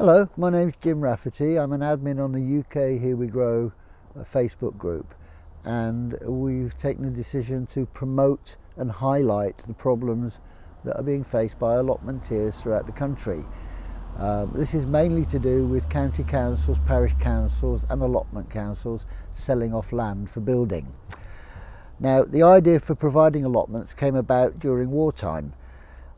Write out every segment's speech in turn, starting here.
Hello, my name's Jim Rafferty. I'm an admin on the UK Here We Grow Facebook group, and we've taken the decision to promote and highlight the problems that are being faced by allotmenteers throughout the country. This is mainly to do with county councils, parish councils and allotment councils selling off land for building. Now, the idea for providing allotments came about during wartime.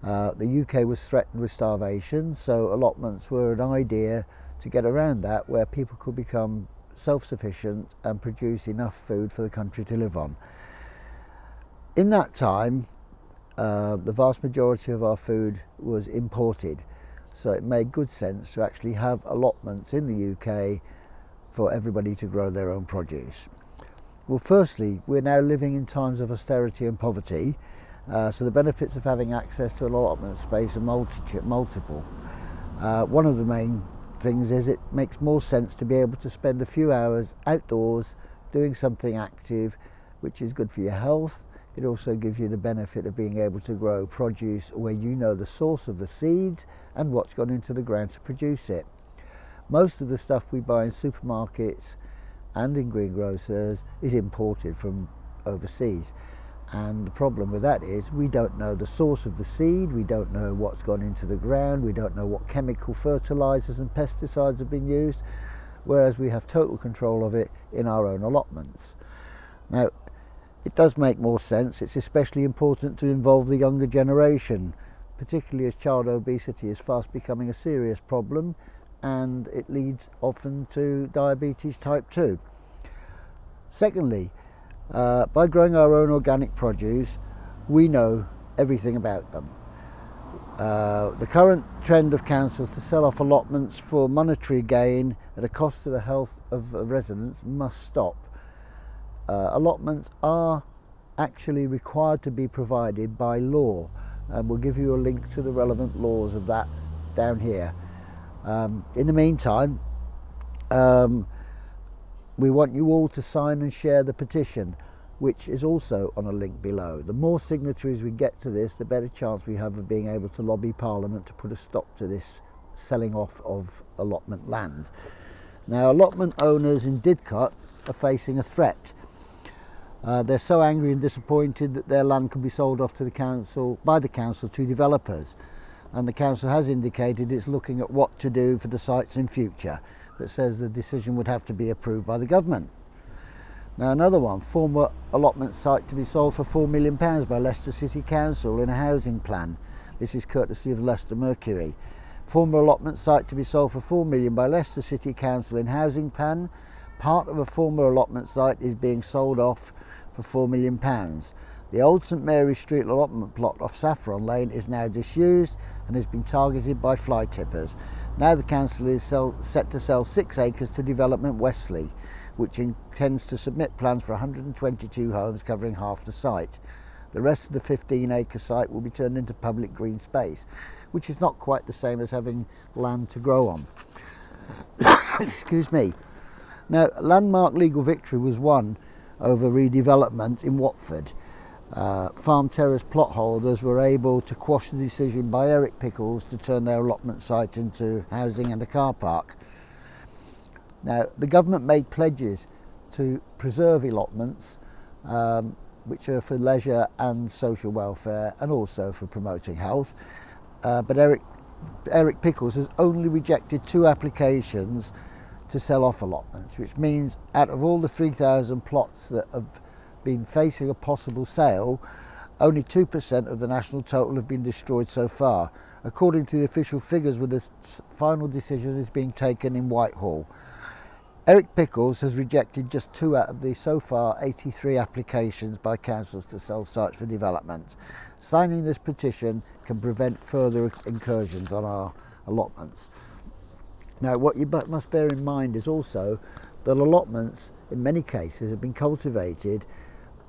The UK was threatened with starvation, so allotments were an idea to get around that, where people could become self-sufficient and produce enough food for the country to live on. In that time, the vast majority of our food was imported, so it made good sense to actually have allotments in the UK for everybody to grow their own produce. Well, firstly, we're now living in times of austerity and poverty. So the benefits of having access to an allotment space are multiple. One of the main things is it makes more sense to be able to spend a few hours outdoors doing something active, which is good for your health. It also gives you the benefit of being able to grow produce where you know the source of the seeds and what's gone into the ground to produce it. Most of the stuff we buy in supermarkets and in greengrocers is imported from overseas. And the problem with that is we don't know the source of the seed, we don't know what's gone into the ground, we don't know what chemical fertilizers and pesticides have been used, whereas we have total control of it in our own allotments. Now, it does make more sense. It's especially important to involve the younger generation, particularly as child obesity is fast becoming a serious problem, and it leads often to diabetes type 2. Secondly, by growing our own organic produce, we know everything about them. The current trend of councils to sell off allotments for monetary gain at a cost to the health of residents must stop. Allotments are actually required to be provided by law, and we'll give you a link to the relevant laws of that down here. In the meantime, we want you all to sign and share the petition, which is also on a link below. The more signatories we get to this, the better chance we have of being able to lobby Parliament to put a stop to this selling off of allotment land. Now, allotment owners in Didcot are facing a threat. They're so angry and disappointed that their land can be sold off to the council, by the council, to developers. And the council has indicated it's looking at what to do for the sites in future, but says the decision would have to be approved by the government. Now, another one, former allotment site to be sold for £4 million by Leicester City Council in a housing plan. This is courtesy of Leicester Mercury. Former allotment site to be sold for £4 million by Leicester City Council in housing plan. Part of a former allotment site is being sold off for £4 million. The old St Mary Street allotment plot off Saffron Lane is now disused and has been targeted by fly tippers. Now the council is set to sell 6 acres to Development Wesley, which intends to submit plans for 122 homes covering half the site. The rest of the 15-acre site will be turned into public green space, which is not quite the same as having land to grow on. Excuse me. Now, a landmark legal victory was won over redevelopment in Watford. Farm Terrace plot holders were able to quash the decision by Eric Pickles to turn their allotment site into housing and a car park. Now, the government made pledges to preserve allotments, which are for leisure and social welfare and also for promoting health. But Eric Pickles has only rejected 2 applications to sell off allotments, which means out of all the 3,000 plots that have been facing a possible sale, only 2% of the national total have been destroyed so far, according to the official figures, where the final decision is being taken in Whitehall. Eric Pickles has rejected just 2 out of the so far 83 applications by councils to sell sites for development. Signing this petition can prevent further incursions on our allotments. Now, what you must bear in mind is also that allotments, in many cases, have been cultivated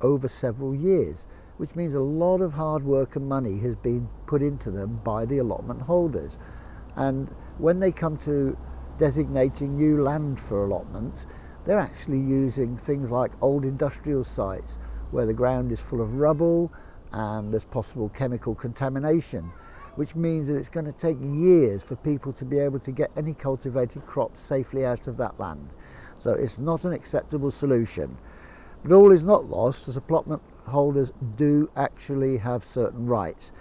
over several years, which means a lot of hard work and money has been put into them by the allotment holders. And when they come to designating new land for allotments, they're actually using things like old industrial sites where the ground is full of rubble and there's possible chemical contamination. which means that it's going to take years for people to be able to get any cultivated crops safely out of that land. So it's not an acceptable solution. But all is not lost, as allotment holders do actually have certain rights.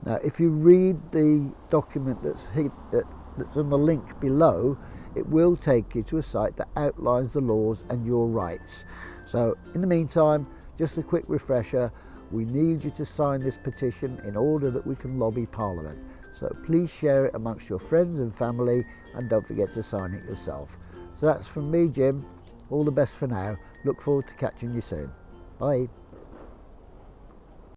Now, if you read the document that's on the link below, it will take you to a site that outlines the laws and your rights. So in the meantime, just a quick refresher, we need you to sign this petition in order that we can lobby Parliament. So please share it amongst your friends and family, and don't forget to sign it yourself. So that's from me, Jim. All the best for now. Look forward to catching you soon. Bye.